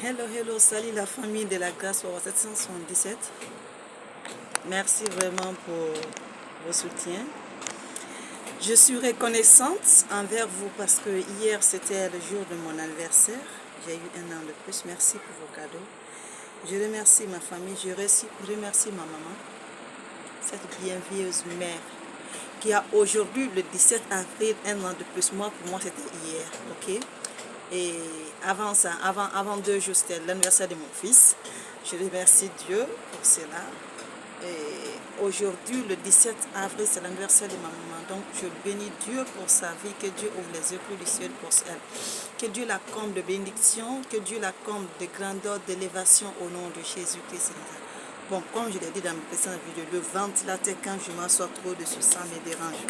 Hello, hello, salut la famille de la grâce pour 777. Merci vraiment pour vos soutiens. Je suis reconnaissante envers vous parce que hier c'était le jour de mon anniversaire. J'ai eu un an de plus. Merci pour vos cadeaux. Je remercie ma famille, je remercie ma maman, cette bienveilleuse mère qui a aujourd'hui le 17 avril un an de plus. Moi, pour moi, c'était hier, ok? Et avant ça, avant 2 jours, c'était l'anniversaire de mon fils. Je remercie Dieu pour cela. Et aujourd'hui, le 17 avril, c'est l'anniversaire de ma maman. Donc, je bénis Dieu pour sa vie. Que Dieu ouvre les yeux du ciel pour elle. Que Dieu la comble de bénédiction. Que Dieu la comble de grandeur, d'élévation au nom de Jésus-Christ. Bon, comme je l'ai dit dans mes précédentes vidéos, le ventilateur, quand je m'assois trop dessus, ça me dérange.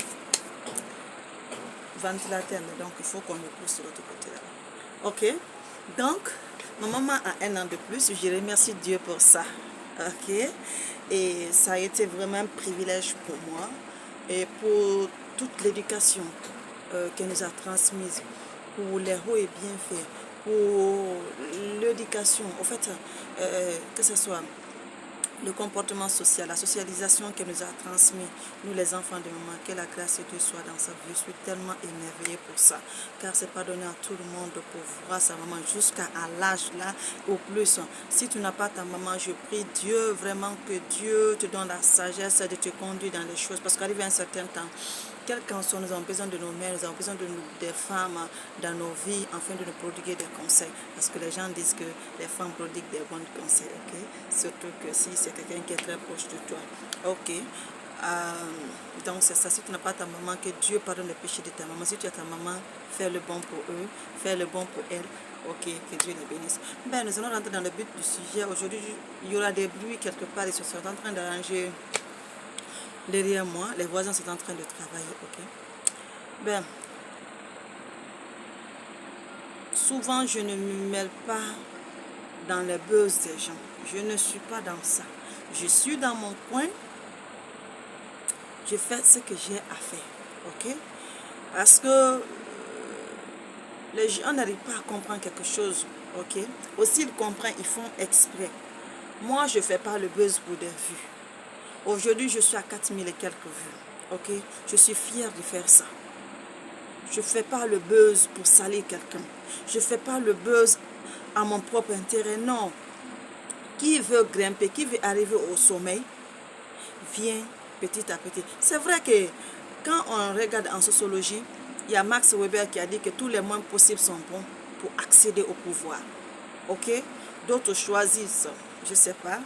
Ventilateur, donc il faut qu'on le pousse de l'autre côté là. Ok, donc ma maman a un an de plus, je remercie Dieu pour ça. Ok, et ça a été vraiment un privilège pour moi et pour toute l'éducation qu'elle nous a transmise, pour les hauts et bienfaits, pour l'éducation, en fait, que ce soit le comportement social, la socialisation qu'elle nous a transmis, nous les enfants de maman, que la grâce de Dieu soit dans sa vie. Je suis tellement émerveillée pour ça, car c'est pas donné à tout le monde pour voir sa maman jusqu'à l'âge là, au plus. Si tu n'as pas ta maman, je prie Dieu vraiment que Dieu te donne la sagesse de te conduire dans les choses, parce qu'arrivé à un certain temps, quel qu'en soit, nous avons besoin de nos mères, nous avons besoin des femmes dans nos vies, afin de nous prodiguer des conseils. Parce que les gens disent que les femmes prodiguent des bons conseils, ok? Surtout que si c'est quelqu'un qui est très proche de toi, ok? Donc c'est ça, si tu n'as pas ta maman, que Dieu pardonne les péchés de ta maman. Si tu as ta maman, fais le bon pour eux, fais le bon pour elle, ok? Que Dieu les bénisse. Ben, nous allons rentrer dans le but du sujet. Aujourd'hui, il y aura des bruits quelque part, ils sont en train d'arranger. Derrière moi, les voisins sont en train de travailler, ok? Ben, souvent je ne me mêle pas dans les buzz des gens. Je ne suis pas dans ça. Je suis dans mon coin. Je fais ce que j'ai à faire, ok? Parce que les gens n'arrivent pas à comprendre quelque chose, ok? Aussi ils comprennent, ils font exprès. Moi, je ne fais pas le buzz pour des vues. Aujourd'hui, je suis à 4000 et quelques vues. Ok? Je suis fière de faire ça. Je ne fais pas le buzz pour salir quelqu'un. Je ne fais pas le buzz à mon propre intérêt. Non. Qui veut grimper, qui veut arriver au sommet, vient petit à petit. C'est vrai que quand on regarde en sociologie, il y a Max Weber qui a dit que tous les moyens possibles sont bons pour accéder au pouvoir. Ok? D'autres choisissent, je ne sais pas,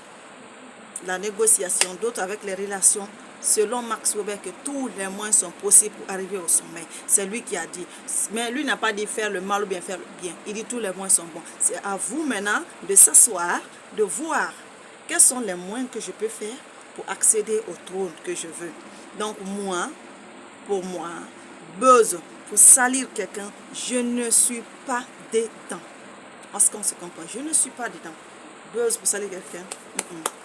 la négociation, d'autres avec les relations. Selon Max Weber, que tous les moyens sont possibles pour arriver au sommet. C'est lui qui a dit. Mais lui n'a pas dit faire le mal ou bien faire le bien. Il dit tous les moyens sont bons. C'est à vous maintenant de s'asseoir, de voir quels sont les moyens que je peux faire pour accéder au trône que je veux. Donc moi, pour moi, buzz, pour salir quelqu'un, je ne suis pas dedans. Parce qu'on se comprend, je ne suis pas dedans. Buzz pour salir quelqu'un.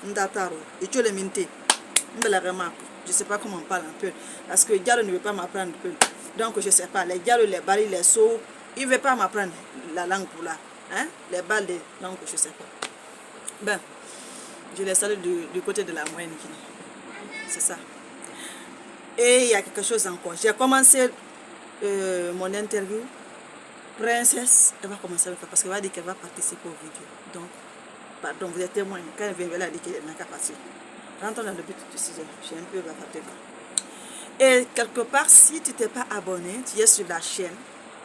Ndataro. Et tu le minté. Je ne sais pas comment on parle un peu. Parce que Diallo ne veut pas m'apprendre un peu. Donc je ne sais pas. Les Diallo, les barils, les sauts, il ne veut pas m'apprendre la langue pour là. Hein? Les balles, donc je ne sais pas. Ben, je les salue du côté de la moyenne Guinée. C'est ça. Et il y a quelque chose encore. J'ai commencé mon interview. Princesse, elle va commencer à le faire parce qu'elle va dire qu'elle va participer aux vidéos. Donc, pardon, vous êtes témoin. Quand elle vient, elle a dit qu'elle n'a qu'à passer. Rentrons dans le but du sujet. J'ai un peu bavardé. Et quelque part, si tu t'es pas abonné, tu es sur la chaîne,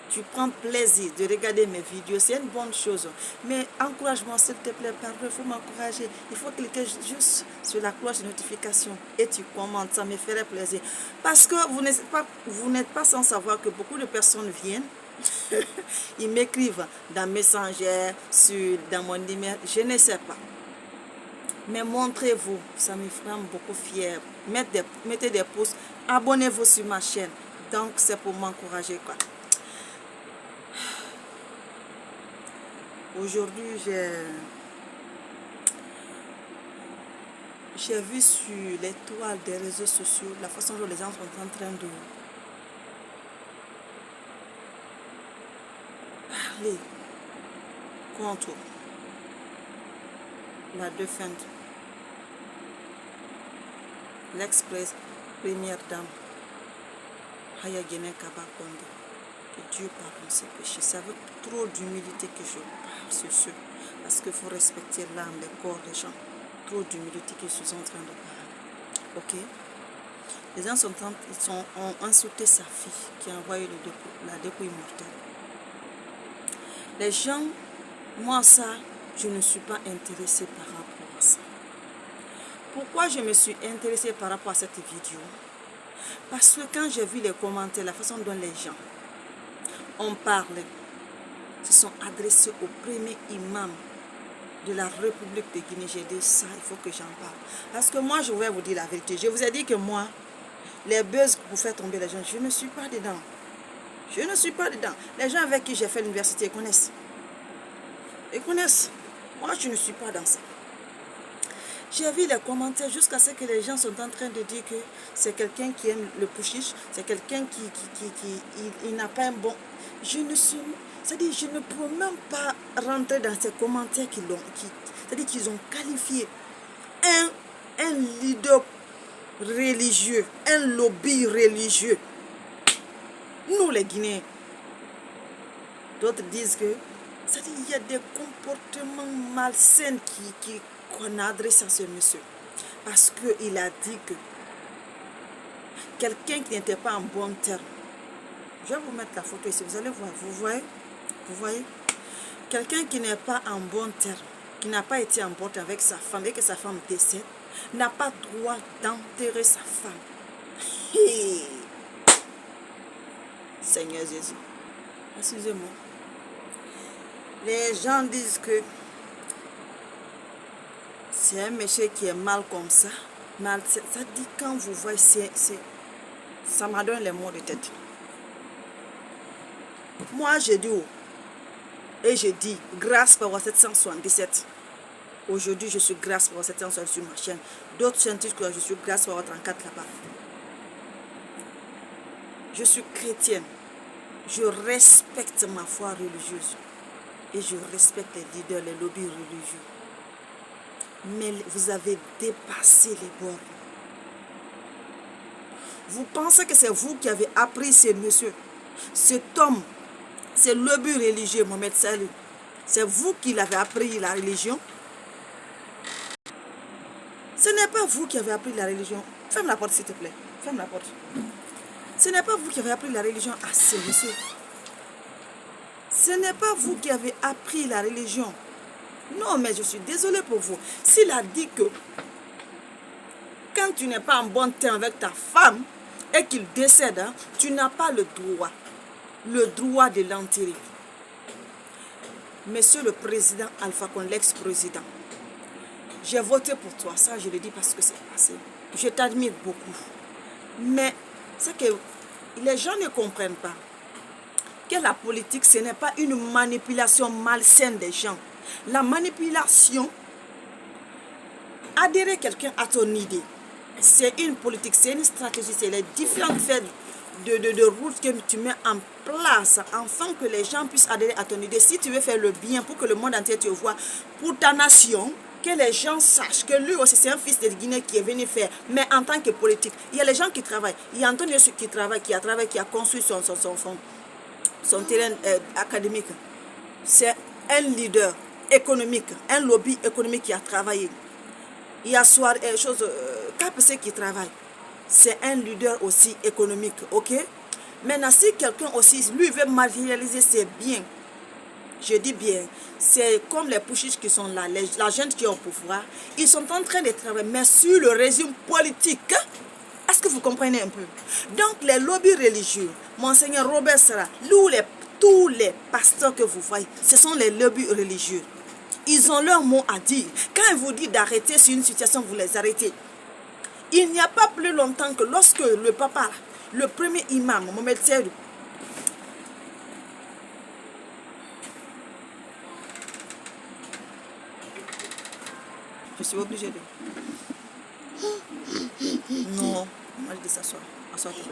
tu prends plaisir de regarder mes vidéos, c'est une bonne chose. Mais encourage-moi, s'il te plaît, pardon, il faut m'encourager. Il faut cliquer juste sur la cloche de notification et tu commentes, ça me ferait plaisir. Parce que vous n'êtes pas sans savoir que beaucoup de personnes viennent, ils m'écrivent dans Messenger, dans mon email, je ne sais pas. Mais montrez-vous, ça me rend beaucoup fier. Mettez des pouces, abonnez-vous sur ma chaîne. Donc c'est pour m'encourager quoi. Aujourd'hui j'ai vu sur les toiles des réseaux sociaux la façon dont les gens sont en train de parler contre la défunte, l'express première dame, Haya Guéné Kaba Condé. Que Dieu pardonne ses péchés. C'est avec trop d'humilité que je parle sur ce. Parce qu'il faut respecter l'âme, le corps des gens. Trop d'humilité que je suis en train de parler. Ok? Les gens ont insulté sa fille qui a envoyé la dépouille mortelle. Les gens, moi ça, je ne suis pas intéressée par rapport à ça. Pourquoi je me suis intéressée par rapport à cette vidéo? Parce que quand j'ai vu les commentaires, la façon dont les gens ont parlé, se sont adressés au premier imam de la République de Guinée, j'ai dit ça, il faut que j'en parle. Parce que moi, je vais vous dire la vérité. Je vous ai dit que moi, les buzz pour faire tomber les gens, je ne suis pas dedans. Je ne suis pas dedans. Les gens avec qui j'ai fait l'université, ils connaissent. Ils connaissent. Moi, je ne suis pas dans ça. J'ai vu les commentaires jusqu'à ce que les gens sont en train de dire que c'est quelqu'un qui aime le pushish, c'est quelqu'un qui n'a pas un bon... Je ne suis... C'est-à-dire, je ne peux même pas rentrer dans ces commentaires c'est-à-dire qu'ils ont qualifié un leader religieux, un lobby religieux. Nous, les Guinéens, d'autres disent que c'est-à-dire, il y a des comportements malsains qu'on a adressés à ce monsieur. Parce qu'il a dit que quelqu'un qui n'était pas en bon terme, je vais vous mettre la photo ici, vous allez voir, vous voyez, quelqu'un qui n'est pas en bon terme, qui n'a pas été en bon terme avec sa femme, et que sa femme décède, n'a pas droit d'enterrer sa femme. Hey. Seigneur Jésus, excusez-moi. Les gens disent que c'est un monsieur qui est mal comme ça. Mal, ça dit quand vous voyez, ça m'a donné les mots de tête. Moi, j'ai dit, et j'ai dit, grâce par 777. Aujourd'hui, je suis grâce par 777 sur ma chaîne. D'autres chaînes disent que je suis grâce par 34 là-bas. Je suis chrétienne. Je respecte ma foi religieuse. Et je respecte les leaders, les lobbies religieux. Mais vous avez dépassé les bornes. Vous pensez que c'est vous qui avez appris ce monsieur, cet homme, ce lobby religieux, Mohamed Salih. C'est vous qui l'avez appris la religion. Ce n'est pas vous qui avez appris la religion. Ferme la porte s'il te plaît. Ferme la porte. Ce n'est pas vous qui avez appris la religion à ce monsieur. Ce n'est pas vous qui avez appris la religion. Non, mais je suis désolée pour vous. S'il a dit que quand tu n'es pas en bon terme avec ta femme et qu'il décède, hein, tu n'as pas le droit de l'enterrer. Monsieur le président Alpha Condé, l'ex-président, j'ai voté pour toi. Ça, je le dis parce que c'est passé. Je t'admire beaucoup. Mais c'est que les gens ne comprennent pas que la politique, ce n'est pas une manipulation malsaine des gens. La manipulation, adhérer quelqu'un à ton idée, c'est une politique, c'est une stratégie, c'est les différentes faits de routes que tu mets en place afin que les gens puissent adhérer à ton idée. Si tu veux faire le bien pour que le monde entier te voit, pour ta nation, que les gens sachent que lui aussi c'est un fils de Guinée qui est venu faire, mais en tant que politique, il y a les gens qui travaillent. Il y a Antonio qui travaille, qui a construit son terrain académique. C'est un leader économique, un lobby économique qui a travaillé. Il y a KPC qui travaille. C'est un leader aussi économique, ok? Maintenant, si quelqu'un aussi, lui, veut matérialiser ses biens, je dis bien, c'est comme les pushish qui sont là, la gente qui est au pouvoir, ils sont en train de travailler, mais sur le régime politique. Est-ce que vous comprenez un peu? Donc, les lobbies religieux, Monseigneur Robert Sarah, tous les pasteurs que vous voyez, ce sont les lobbies religieux. Ils ont leur mot à dire. Quand ils vous disent d'arrêter sur une situation, vous les arrêtez. Il n'y a pas plus longtemps que lorsque le papa, le premier imam, Mohamed Salih, je suis obligée de... Non, on m'a dit de s'asseoir. Assois-toi.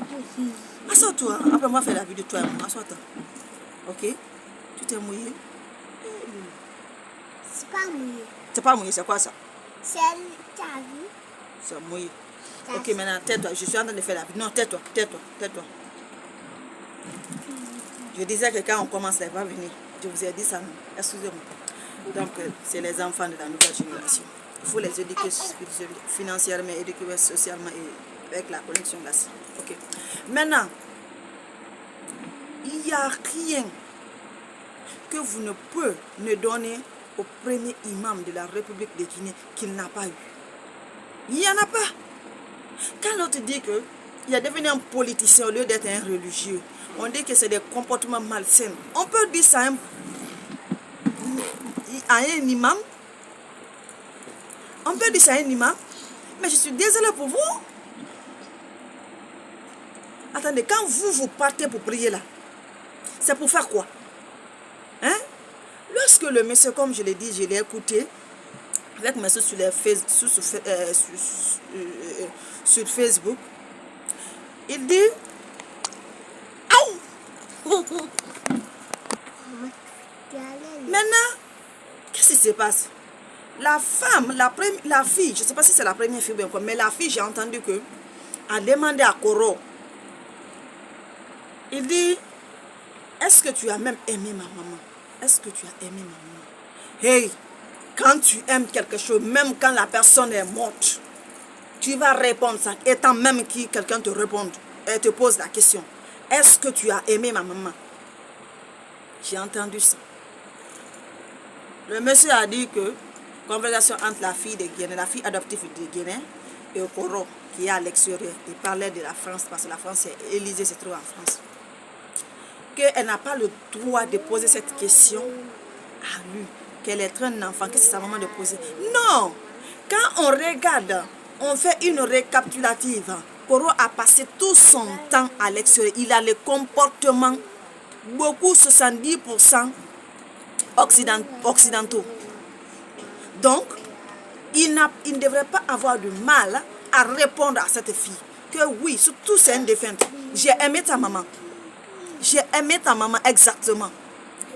Assois-toi. Après, moi, faire la vie de toi et moi. Assois-toi. Ok? Tu t'es mouillé? C'est pas mouillé. C'est pas mouillé, c'est quoi ça? C'est ta vie. C'est mouillé. Ok, maintenant, tais-toi. Je suis en train de faire la vie. Non, tais-toi, tais-toi, tais-toi. Je disais que quand on commence, elle va venir. Je vous ai dit ça, non? Excusez-moi. Donc, c'est les enfants de la nouvelle génération. Il faut les éduquer financièrement, éduquer socialement et avec la connexion là. Ok. Maintenant, il n'y a rien que vous ne pouvez ne donner au premier imam de la République de Guinée qu'il n'a pas eu. Il n'y en a pas. Quand l'autre dit qu'il est devenu un politicien au lieu d'être un religieux, on dit que c'est des comportements malsains. On peut dire ça à un imam. On peut dire ça à un imam. Mais je suis désolée pour vous. Attendez, quand vous partez pour prier là, c'est pour faire quoi? Hein? Lorsque le monsieur, comme je l'ai dit, je l'ai écouté, avec monsieur sur Facebook, il dit, maintenant, qu'est-ce qui se passe? La femme, la fille, je ne sais pas si c'est la première fille ou bien quoi, mais la fille, j'ai entendu que a demandé à Koro. Il dit, est-ce que tu as même aimé ma maman? Est-ce que tu as aimé ma maman? Hey, quand tu aimes quelque chose, même quand la personne est morte, tu vas répondre ça, étant même que quelqu'un te réponde et te pose la question. Est-ce que tu as aimé ma maman? J'ai entendu ça. Le monsieur a dit que conversation entre la fille de Guinée, la fille adoptive de Guinée et Okoro qui est à l'extérieur. Il parlait de la France parce que la France, Élysée se trouve en France. Qu'elle n'a pas le droit de poser cette question à lui. Qu'elle est un enfant, que c'est sa maman de poser. Non! Quand on regarde, on fait une récapitulative. Koro a passé tout son temps à l'extérieur. Il a le comportement, beaucoup, 70% occidentaux. Donc, il ne devrait pas avoir du mal à répondre à cette fille. Que oui, surtout c'est une défunte. J'ai aimé ta maman. J'ai aimé ta maman exactement.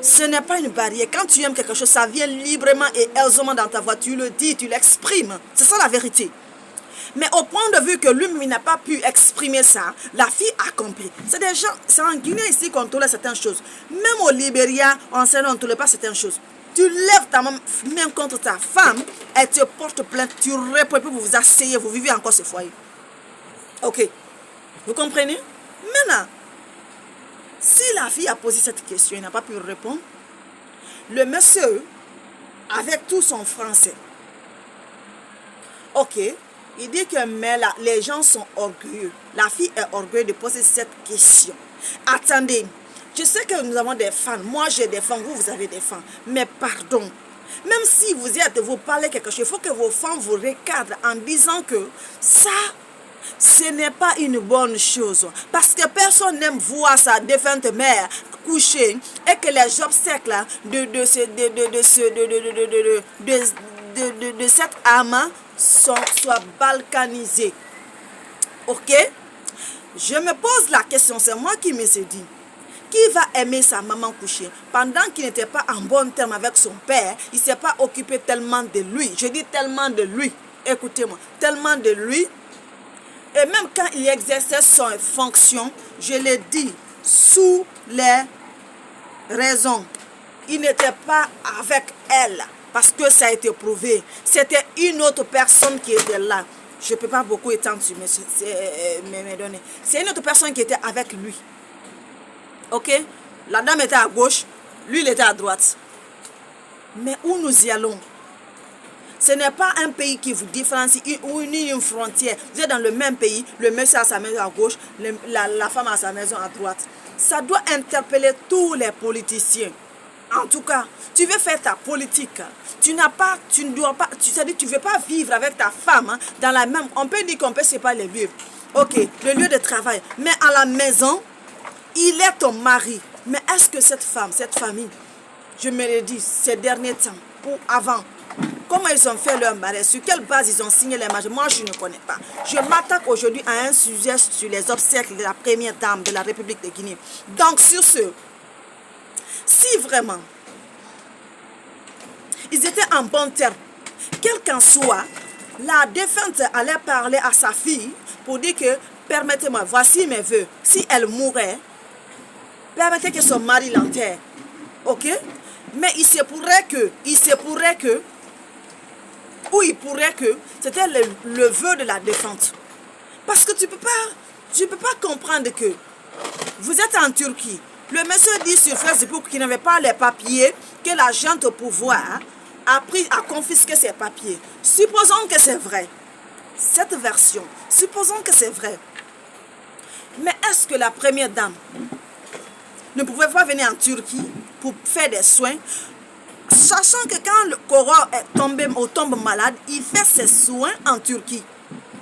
Ce n'est pas une barrière. Quand tu aimes quelque chose, ça vient librement et aisément dans ta voix. Tu le dis, tu l'exprimes. C'est ça la vérité. Mais au point de vue que lui n'a pas pu exprimer ça, la fille a compris. C'est des gens, c'est en Guinée ici qu'on tolère certaines choses. Même au Libéria, en Sénégal, on ne tolère pas certaines choses. Tu lèves ta main contre ta femme, elle te porte plainte, tu réponds, puis vous vous asseyez, vous vivez encore ce foyer. Ok. Vous comprenez? Maintenant, si la fille a posé cette question, il n'a pas pu répondre, le monsieur, avec tout son français, ok, il dit que mais là, les gens sont orgueilleux. La fille est orgueilleuse de poser cette question. Attendez, je sais que nous avons des fans. Moi, j'ai des fans, vous avez des fans. Mais pardon, même si vous parlez quelque chose, il faut que vos fans vous recadrent en disant que ça, ce n'est pas une bonne chose. Parce que personne n'aime voir sa défunte mère coucher et que les obstacles de cette âme soient balkanisés. Ok? Je me pose la question, c'est moi qui me suis dit. Qui va aimer sa maman couchée? Pendant qu'il n'était pas en bon terme avec son père, il ne s'est pas occupé tellement de lui. Je dis tellement de lui. Écoutez-moi, tellement de lui. Et même quand il exerçait son fonction, je l'ai dit, sous les raisons, il n'était pas avec elle. Parce que ça a été prouvé. C'était une autre personne qui était là. Je ne peux pas beaucoup étendre sur mes données. C'est une autre personne qui était avec lui. Ok? La dame était à gauche, lui il était à droite. Mais où nous y allons? Ce n'est pas un pays qui vous différencie, ni une frontière. Vous êtes dans le même pays, le monsieur a sa maison à gauche, la femme a sa maison à droite. Ça doit interpeller tous les politiciens. En tout cas, tu veux faire ta politique. Tu ne dois pas, c'est-à-dire tu ne veux pas vivre avec ta femme dans la même. On peut dire qu'on peut séparer les lieux. Ok, le lieu de travail. Mais à la maison, il est ton mari. Mais est-ce que cette femme, cette famille, je me le dis, ces derniers temps, ou avant, comment ils ont fait leur mariage, sur quelle base ils ont signé les mariages, moi je ne connais pas. Je m'attaque aujourd'hui à un sujet sur les obsèques de la première dame de la République de Guinée. Donc sur ce, si vraiment ils étaient en bon terme quel qu'en soit, la défunte allait parler à sa fille pour dire que, permettez-moi, voici mes vœux. Si elle mourait, permettez que son mari l'enterre. Ok? Mais il se pourrait que, c'était le vœu de la défunte. Parce que tu peux pas comprendre que vous êtes en Turquie. Le monsieur dit sur Facebook qu'il n'avait pas les papiers, que la gente au pouvoir a confisqué ses papiers. Supposons que c'est vrai. Cette version, supposons que c'est vrai. Mais est-ce que la première dame ne pouvait pas venir en Turquie pour faire des soins, sachant que quand le Koro est tombé ou tombe malade, il fait ses soins en Turquie.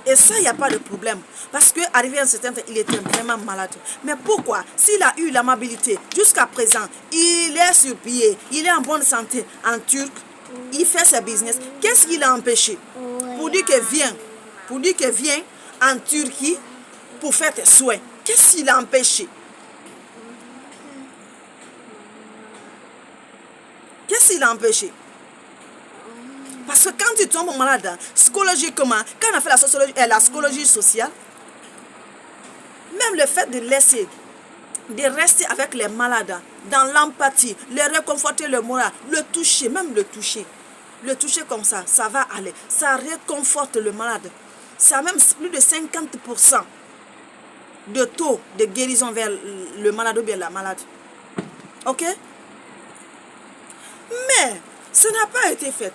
Et ça, il n'y a pas de problème. Parce qu'arrivé à un certain temps, il était vraiment malade. Mais pourquoi? S'il a eu l'amabilité, jusqu'à présent, il est sur pied, il est en bonne santé, en Turc, il fait ses business. Qu'est-ce qui l'a empêché? Pour dire que viens en Turquie pour faire tes soins. Qu'est-ce qui l'a empêché? Qu'est-ce qui l'a empêché? Parce que quand tu tombes malade, psychologiquement, quand on a fait la psychologie sociale, même le fait de rester avec les malades, dans l'empathie, les réconforter le moral, le toucher comme ça va aller. Ça réconforte le malade. Ça a même plus de 50% de taux de guérison vers le malade ou bien la malade. Ok? Mais, ça n'a pas été fait.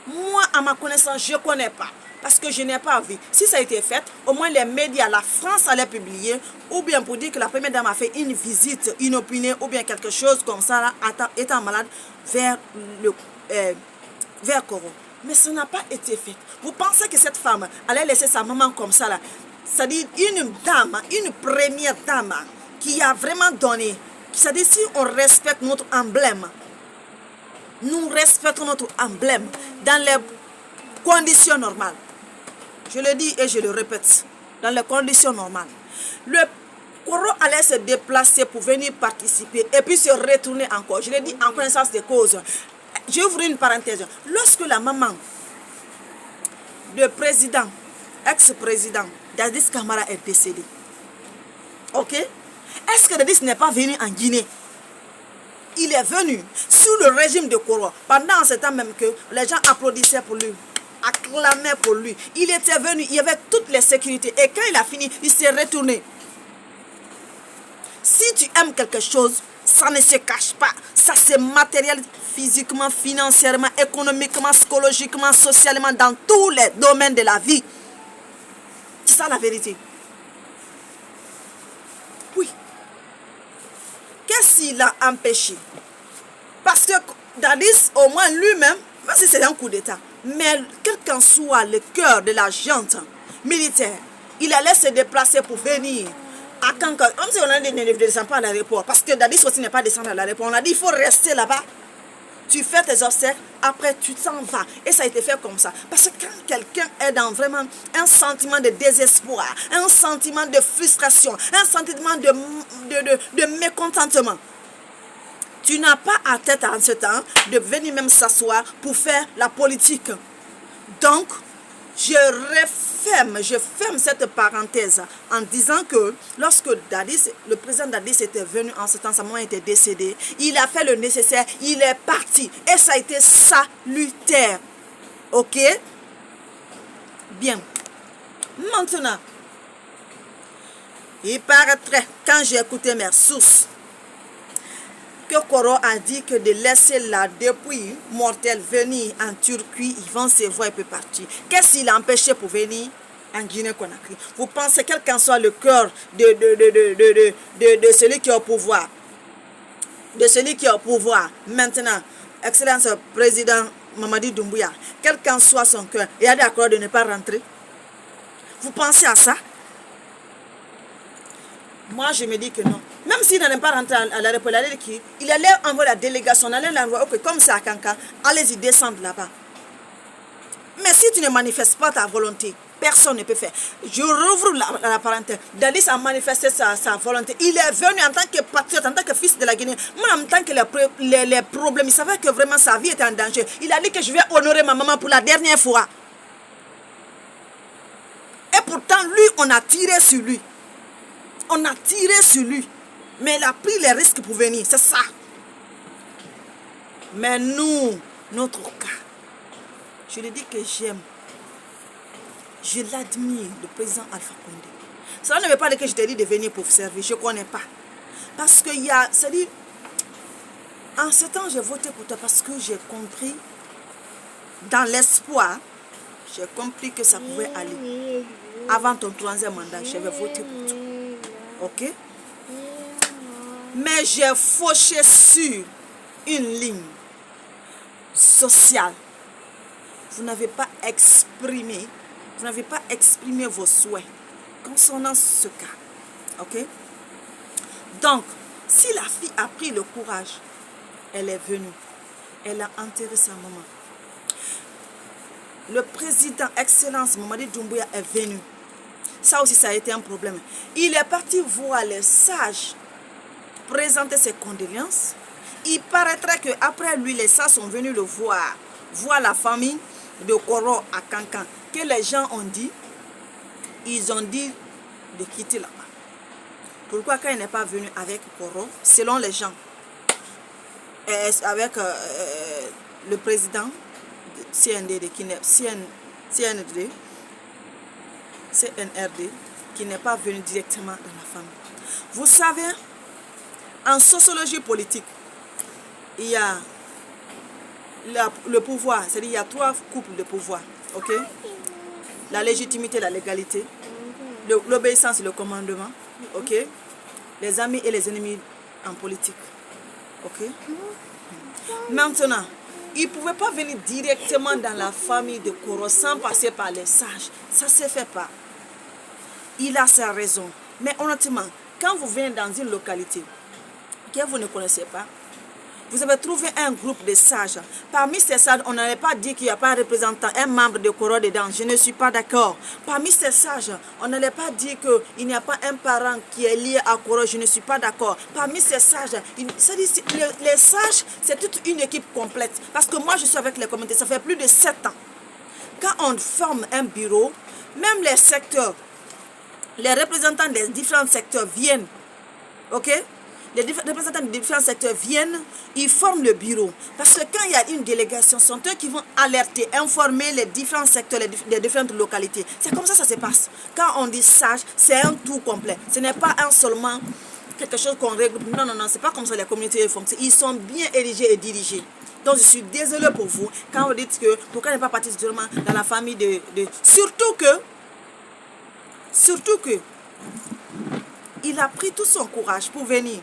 Moi, à ma connaissance, je ne connais pas. Parce que je n'ai pas vu. Si ça a été fait, au moins les médias, la France allait publier, ou bien pour dire que la première dame a fait une visite inopinée, ou bien quelque chose comme ça, là, étant malade, vers Koro. Mais ça n'a pas été fait. Vous pensez que cette femme allait laisser sa maman comme ça, là? C'est-à-dire une dame, une première dame, qui a vraiment donné. C'est-à-dire si on respecte notre emblème, nous respectons notre emblème dans les conditions normales. Je le dis et je le répète, dans les conditions normales. Le Koro allait se déplacer pour venir participer et puis se retourner encore. Je le dis en connaissance de cause. J'ouvre une parenthèse. Lorsque la maman de président, ex-président, Dadis Camara est décédée, ok? Est-ce que Dadis n'est pas venu en Guinée? Il est venu sous le régime de Koro. Pendant ce temps même que les gens applaudissaient pour lui, acclamaient pour lui. Il était venu, il y avait toutes les sécurités. Et quand il a fini, il s'est retourné. Si tu aimes quelque chose, ça ne se cache pas. Ça se matérialise physiquement, financièrement, économiquement, psychologiquement, socialement, dans tous les domaines de la vie. C'est ça la vérité. Oui. Qu'est-ce qui l'a empêché? Parce que Dadis, au moins lui-même, même si c'est un coup d'État, mais quel qu'en soit le cœur de la junte militaire, il allait se déplacer pour venir à Kankan. Comme si on a dit ne descend pas à l'aéroport, parce que Dadis aussi n'est pas descendu à l'aéroport. On a dit il faut rester là-bas. Tu fais tes obsèques, après tu t'en vas. Et ça a été fait comme ça. Parce que quand quelqu'un est dans vraiment un sentiment de désespoir, un sentiment de frustration, un sentiment de mécontentement, tu n'as pas à tête en ce temps de venir même s'asseoir pour faire la politique. Donc, je ferme cette parenthèse en disant que lorsque Dadis, le président Dadis était venu en ce temps, sa maman était décédée, il a fait le nécessaire, il est parti. Et ça a été salutaire. Ok? Bien. Maintenant, il paraîtrait, quand j'ai écouté mes sources, que Koro a dit que de laisser la dépouille mortelle venir en Turquie, ils vont se voir et peut partir. Qu'est-ce qui l'a empêché pour venir en Guinée-Conakry? Vous pensez quel qu'en soit le cœur de celui qui est au pouvoir, maintenant, Excellence Président Mamadi Doumbouya, quel qu'en soit son cœur, il a d'accord de ne pas rentrer? Vous pensez à ça? Moi, je me dis que non. Même s'il n'allait pas rentrer à l'aéroport, il allait envoyer la délégation, on allait l'envoyer, ok, comme c'est à Kankan, allez-y, descendre là-bas. Mais si tu ne manifestes pas ta volonté, personne ne peut faire. Je rouvre la parenthèse. Dadis a manifesté sa volonté. Il est venu en tant que patriote, en tant que fils de la Guinée. Moi, en tant que les problèmes, il savait que vraiment sa vie était en danger. Il a dit que je vais honorer ma maman pour la dernière fois. Et pourtant, lui, on a tiré sur lui. On a tiré sur lui. Mais il a pris les risques pour venir. C'est ça. Mais nous, notre cas, je lui dis que j'aime. Je l'admire, le président Alpha Condé. Cela ne veut pas dire que je t'ai dit de venir pour servir. Je ne connais pas. Parce qu'il y a... C'est-à-dire, en ce temps, j'ai voté pour toi parce que j'ai compris, dans l'espoir, j'ai compris que ça pouvait aller. Avant ton 3e mandat, je vais voter pour toi. Ok? Mais j'ai fauché sur une ligne sociale. Vous n'avez pas exprimé vos souhaits concernant ce cas. Ok? Donc, si la fille a pris le courage, elle est venue. Elle a enterré sa maman. Le président Excellence Mamadi Doumbouya est venu. Ça aussi, ça a été un problème. Il est parti voir les sages présenter ses condoléances. Il paraîtrait qu'après lui, les sages sont venus le voir la famille de Koro à Kankan. Que les gens ont dit, ils ont dit de quitter là-bas. Pourquoi quand il n'est pas venu avec Koro, selon les gens, avec le président de CNRD qui n'est pas venu directement dans la famille. Vous savez, en sociologie politique, il y a le pouvoir, c'est-à-dire il y a 3 couples de pouvoir, ok? La légitimité, la légalité, l'obéissance et le commandement, ok? Les amis et les ennemis en politique, ok? Maintenant, il ne pouvait pas venir directement dans la famille de Koro sans passer par les sages. Ça ne se fait pas. Il a sa raison. Mais honnêtement, quand vous venez dans une localité que vous ne connaissez pas, vous avez trouvé un groupe de sages. Parmi ces sages, on n'allait pas dire qu'il n'y a pas un représentant, un membre de Koro dedans. Je ne suis pas d'accord. Parmi ces sages, on n'allait pas dire qu'il n'y a pas un parent qui est lié à Koro. Je ne suis pas d'accord. Parmi ces sages, les sages, c'est toute une équipe complète. Parce que moi, je suis avec les communautés, ça fait plus de 7 ans. Quand on forme un bureau, même les secteurs, les représentants des différents secteurs viennent. Ok? Les représentants des différents secteurs viennent, ils forment le bureau. Parce que quand il y a une délégation, ce sont eux qui vont alerter, informer les différents secteurs, les différentes localités. C'est comme ça que ça se passe. Quand on dit sage, c'est un tout complet. Ce n'est pas un seulement quelque chose qu'on règle. Non, non, non, c'est pas comme ça les communautés fonctionnent. Ils sont bien érigés et dirigés. Donc je suis désolée pour vous quand vous dites que pourquoi ne pas partir seulement dans la famille de... Surtout que il a pris tout son courage pour venir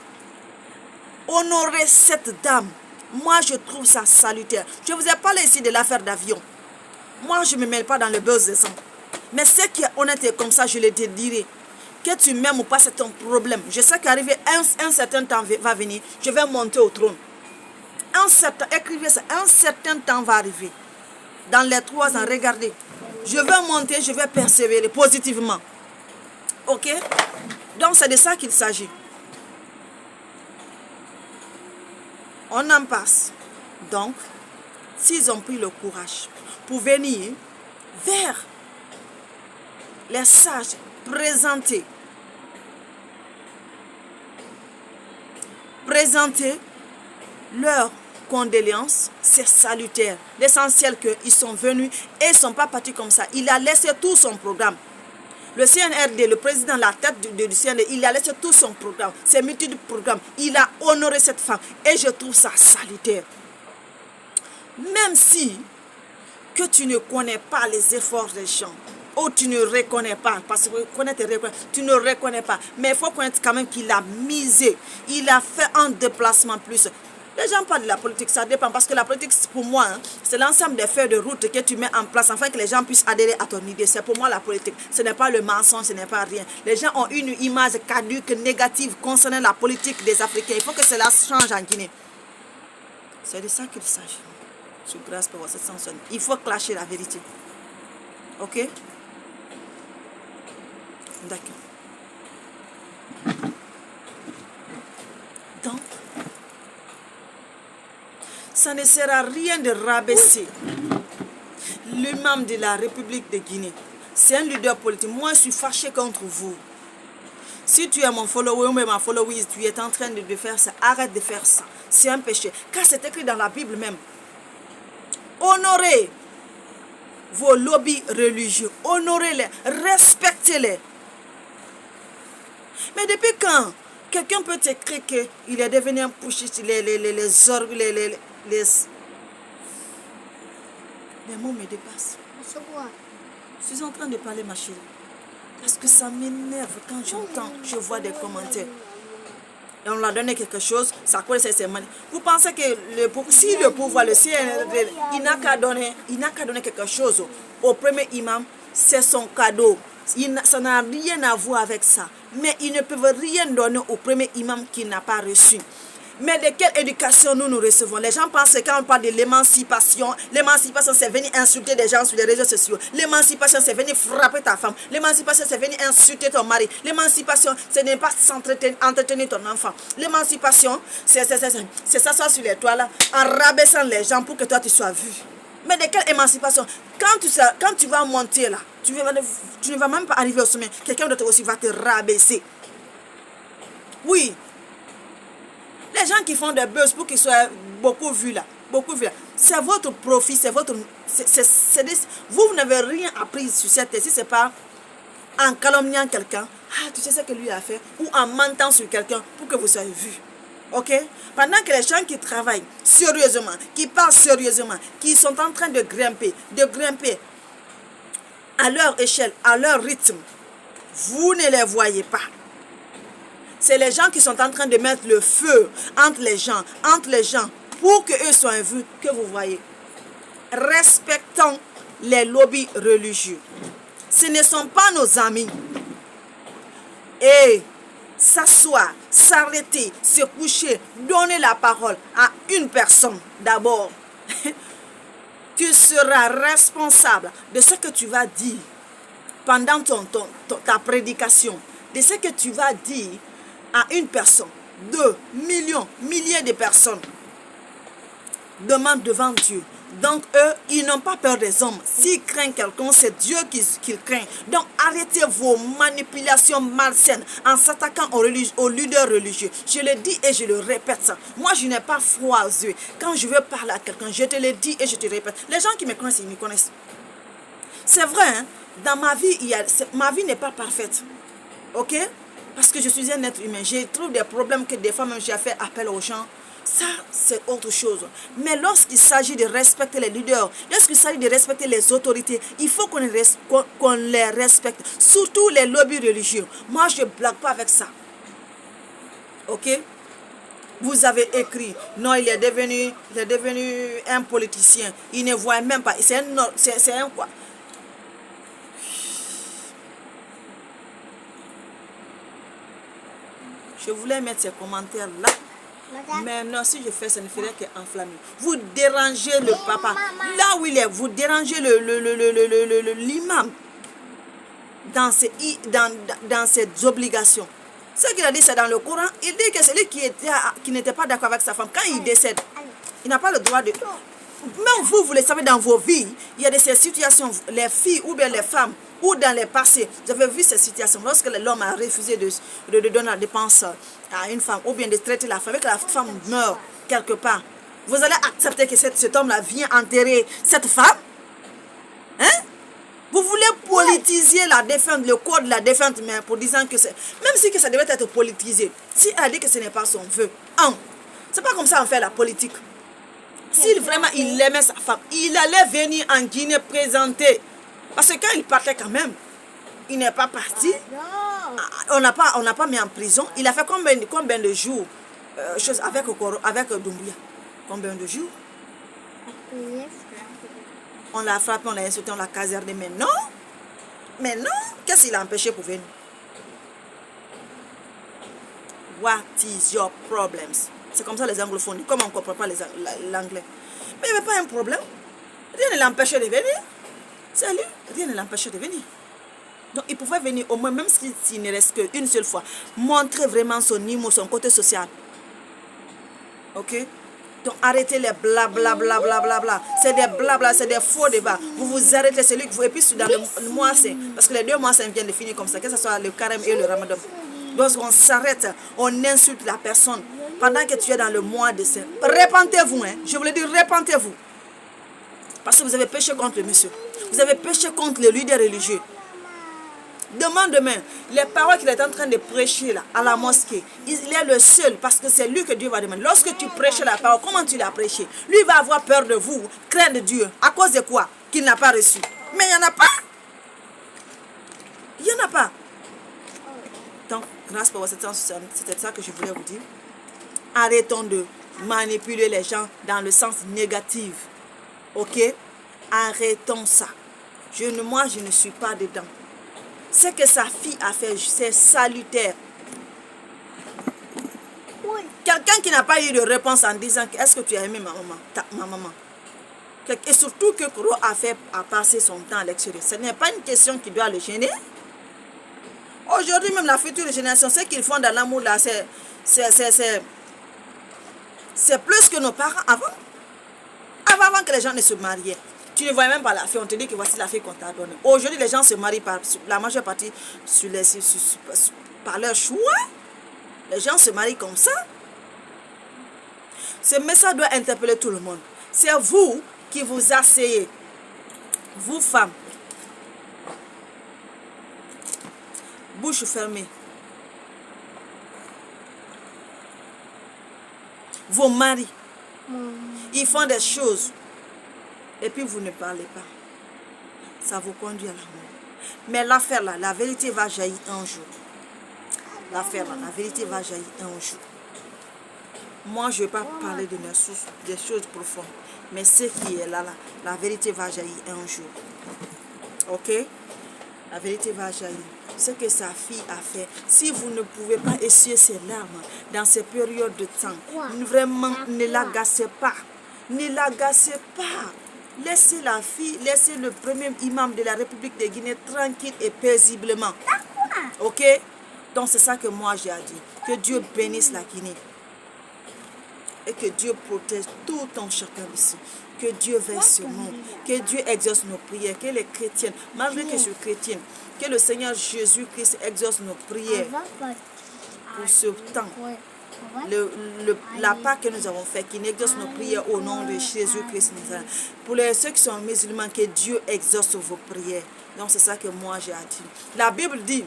honorer cette dame. Moi, je trouve ça salutaire. Je vous ai parlé ici de l'affaire d'avion. Moi, je ne me mêle pas dans le buzz de sang. Mais ce qui est honnête et comme ça, je le dirai. Que tu m'aimes ou pas, c'est ton problème. Je sais qu'arriver un certain temps va venir, je vais monter au trône. Écrivez ça, un certain temps va arriver. Dans les 3 ans, regardez. Je vais monter, je vais persévérer positivement. Ok? Donc, c'est de ça qu'il s'agit. On en passe. Donc, s'ils ont pris le courage pour venir vers les sages, présenter leurs condoléances, c'est salutaire. L'essentiel qu'ils sont venus et ils ne sont pas partis comme ça. Il a laissé tout son programme. Le CNRD, le président, la tête du CNRD, il a laissé tout son programme, ses multiples programmes. Il a honoré cette femme et je trouve ça salutaire. Même si que tu ne connais pas les efforts des gens, ou tu ne reconnais pas, parce que connaître et reconnaître, tu ne reconnais pas. Mais il faut connaître quand même qu'il a misé, il a fait un déplacement plus. Les gens parlent de la politique, ça dépend, parce que la politique, pour moi, hein, c'est l'ensemble des feuilles de route que tu mets en place, afin que les gens puissent adhérer à ton idée. C'est pour moi la politique. Ce n'est pas le mensonge, ce n'est pas rien. Les gens ont une image caduque, négative, concernant la politique des Africains. Il faut que cela change en Guinée. C'est de ça qu'il s'agit. Sur grâce pour cette chanson. Il faut clasher la vérité. Ok? D'accord. Donc, ça ne sert à rien de rabaisser l'imam de la République de Guinée. C'est un leader politique. Moi, je suis fâché contre vous. Si tu es mon follower ou ma followeuse, tu es en train de faire ça, arrête de faire ça. C'est un péché. Car c'est écrit dans la Bible même. Honorez vos lobbies religieux. Honorez-les. Respectez-les. Mais depuis quand quelqu'un peut t'écrire qu'il est devenu un pushiste, les mots me dépassent. C'est quoi? Je suis en train de parler, ma chérie. Parce que ça m'énerve quand j'entends, je vois des commentaires. Et on leur a donné quelque chose, ça colle ses mains. Vous pensez que si le pouvoir, le CNRD, il n'a qu'à donner quelque chose au premier imam, c'est son cadeau. Ça n'a rien à voir avec ça. Mais ils ne peuvent rien donner au premier imam qui n'a pas reçu. Mais de quelle éducation nous recevons? Les gens pensent que quand on parle de l'émancipation c'est venir insulter des gens sur les réseaux sociaux. L'émancipation c'est venir frapper ta femme. L'émancipation c'est venir insulter ton mari. L'émancipation ce n'est pas entretenir ton enfant. L'émancipation c'est s'asseoir sur les toits là en rabaissant les gens pour que toi tu sois vu. Mais de quelle émancipation? Quand tu vas monter là, tu ne vas même pas arriver au sommet. Quelqu'un d'autre aussi va te rabaisser. Oui. Les gens qui font des buzz pour qu'ils soient beaucoup vus là, c'est votre profit, c'est votre... vous n'avez rien appris sur cette thèse, si ce n'est pas en calomniant quelqu'un, tu sais ce que lui a fait, ou en mentant sur quelqu'un pour que vous soyez vus. Ok? Pendant que les gens qui travaillent sérieusement, qui parlent sérieusement, qui sont en train de grimper à leur échelle, à leur rythme, vous ne les voyez pas. C'est les gens qui sont en train de mettre le feu entre les gens, pour qu'eux soient vus, que vous voyez. Respectons les lobbies religieux. Ce ne sont pas nos amis. Et s'asseoir, s'arrêter, se coucher, donner la parole à une personne d'abord. Tu seras responsable de ce que tu vas dire pendant ta prédication, de ce que tu vas dire à une personne, 2 millions, milliers de personnes demandent devant Dieu. Donc eux, ils n'ont pas peur des hommes. S'ils craignent quelqu'un, c'est Dieu qu'ils craignent. Donc arrêtez vos manipulations malsaines en s'attaquant aux leaders religieux. Je le dis et je le répète ça. Moi, je n'ai pas froid aux yeux. Quand je veux parler à quelqu'un, je te le dis et je te répète. Les gens qui me connaissent, ils me connaissent. C'est vrai, hein? Dans ma vie, ma vie n'est pas parfaite. Ok? Parce que je suis un être humain. J'ai trouvé des problèmes que des fois même j'ai fait appel aux gens. Ça, c'est autre chose. Mais lorsqu'il s'agit de respecter les leaders, lorsqu'il s'agit de respecter les autorités, il faut qu'on les respecte. Surtout les lobbies religieux. Moi, je ne blague pas avec ça. Ok? Vous avez écrit, non, il est devenu un politicien. Il ne voit même pas. C'est un quoi? Je voulais mettre ces commentaires là. Mais non, si je fais ça, ne ferait qu'enflammer. Vous dérangez le papa. Là où il est, vous dérangez l'imam dans ses obligations. Ce qu'il a dit, c'est dans le Coran. Il dit que celui qui n'était pas d'accord avec sa femme, quand il décède, il n'a pas le droit de... Même vous le savez dans vos vies, il y a de ces situations, les filles ou bien les femmes, ou dans les passés, vous avez vu ces situations, lorsque l'homme a refusé de donner la dépense à une femme, ou bien de traiter la femme, et que la femme meurt quelque part, vous allez accepter que cet homme-là vient enterrer cette femme? Hein? Vous voulez politiser la défunte, le corps de la défunte, mais pour disant que c'est... Même si que ça devait être politisé, si elle a dit que ce n'est pas son vœu, c'est pas comme ça on fait la politique. Si vraiment il aimait sa femme, il allait venir en Guinée présenter. Parce que quand il partait quand même, il n'est pas parti. On n'a pas mis en prison. Il a fait combien de jours avec Doumbouya? Combien de jours? On l'a frappé, on l'a insulté, on l'a caserné. Mais non, qu'est-ce qu'il a empêché pour venir? What is your problems? C'est comme ça les anglophones. Comme on ne comprend pas l'anglais. Mais il n'y avait pas un problème. Rien ne l'empêchait de venir. C'est lui. Rien ne l'empêchait de venir. Donc, il pouvait venir au moins, même s'il ne reste qu'une seule fois, montrer vraiment son humour, son côté social. Ok? Donc, arrêtez les blabla, blabla, blabla. C'est des blabla, c'est des faux débats. Vous vous arrêtez, c'est lui que vous... Et puis, dans le mois saint, parce que les 2 mois saints viennent de finir comme ça, que ce soit le carême et le ramadan. Donc, on s'arrête, on insulte la personne pendant que tu es dans le mois de saint. Répentez-vous, hein. Je vous le dis, répentez-vous. Parce que vous avez péché contre le monsieur. Vous avez péché contre le leader religieux. Demain, les paroles qu'il est en train de prêcher là, à la mosquée, il est le seul, parce que c'est lui que Dieu va demander. Lorsque tu prêches la parole, comment tu l'as prêché? Lui va avoir peur de vous, craindre Dieu. À cause de quoi? Qu'il n'a pas reçu. Mais il n'y en a pas. Il n'y en a pas. Donc, grâce pour cette séance, c'était ça que je voulais vous dire. Arrêtons de manipuler les gens dans le sens négatif. Ok? Arrêtons ça. Moi, je ne suis pas dedans. Ce que sa fille a fait, c'est salutaire. Oui. Quelqu'un qui n'a pas eu de réponse en disant est-ce que tu as aimé ma maman? Et surtout que Koro a passé son temps à l'extérieur. Ce n'est pas une question qui doit le gêner. Aujourd'hui, même la future génération, ce qu'ils font dans l'amour là, c'est plus que nos parents avant. Avant que les gens ne se mariaient. Tu ne voyais même pas la fille, on te dit que voici la fille qu'on t'a donnée. Aujourd'hui, les gens se marient la majeure partie par leur choix. Les gens se marient comme ça. Ce message doit interpeller tout le monde. C'est vous qui vous asseyez, vous femmes, bouche fermée. Vos maris, ils font des choses. Et puis vous ne parlez pas. Ça vous conduit à l'amour. Mais l'affaire là, la vérité va jaillir un jour. L'affaire là, la vérité va jaillir un jour. Moi, je ne vais pas parler de mes sources, des choses profondes. Mais ce qui est là, la vérité va jaillir un jour. Ok? La vérité va jaillir. Ce que sa fille a fait, si vous ne pouvez pas essuyer ses larmes dans ces périodes de temps, vraiment, ne l'agacez pas. Ne l'agacez pas. Laissez la fille, laissez le premier imam de la République de Guinée tranquille et paisiblement. Ok? Donc c'est ça que moi j'ai à dire. Que Dieu bénisse la Guinée. Et que Dieu protège tout un chacun ici. Que Dieu veille sur nous. Que Dieu exauce nos prières. Que les chrétiens, malgré que je suis chrétienne, que le Seigneur Jésus-Christ exauce nos prières pour ce temps. La part que nous avons fait, qui exauce nos prières au nom de Jésus-Christ. Pour ceux qui sont musulmans, que Dieu exauce vos prières. Donc c'est ça que moi j'ai à dire. La Bible dit,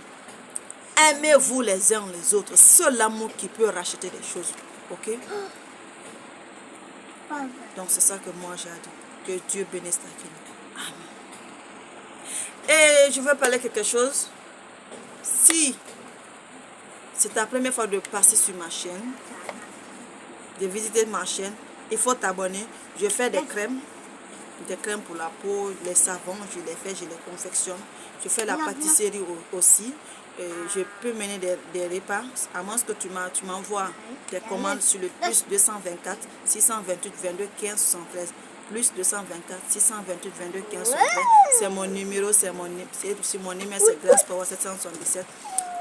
aimez-vous les uns les autres. Seul l'amour qui peut racheter les choses. Ok? Donc c'est ça que moi j'ai à dire. Que Dieu bénisse ta Guinée. Amen. Et je veux parler quelque chose. Si c'est ta première fois de passer sur ma chaîne, de visiter ma chaîne, il faut t'abonner. Je fais des crèmes pour la peau, les savons, je les fais, je les confectionne. Je fais la pâtisserie aussi. Je peux mener des repas, à moins que tu m'envoies tes commandes sur le plus 224 628 22 15 73. Plus 224 628 22 15 73. C'est mon numéro, c'est mon email, c'est grâcepower777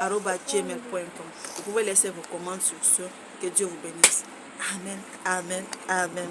@gmail.com. Vous pouvez laisser vos commandes sur ce. Que Dieu vous bénisse. Amen, amen, amen.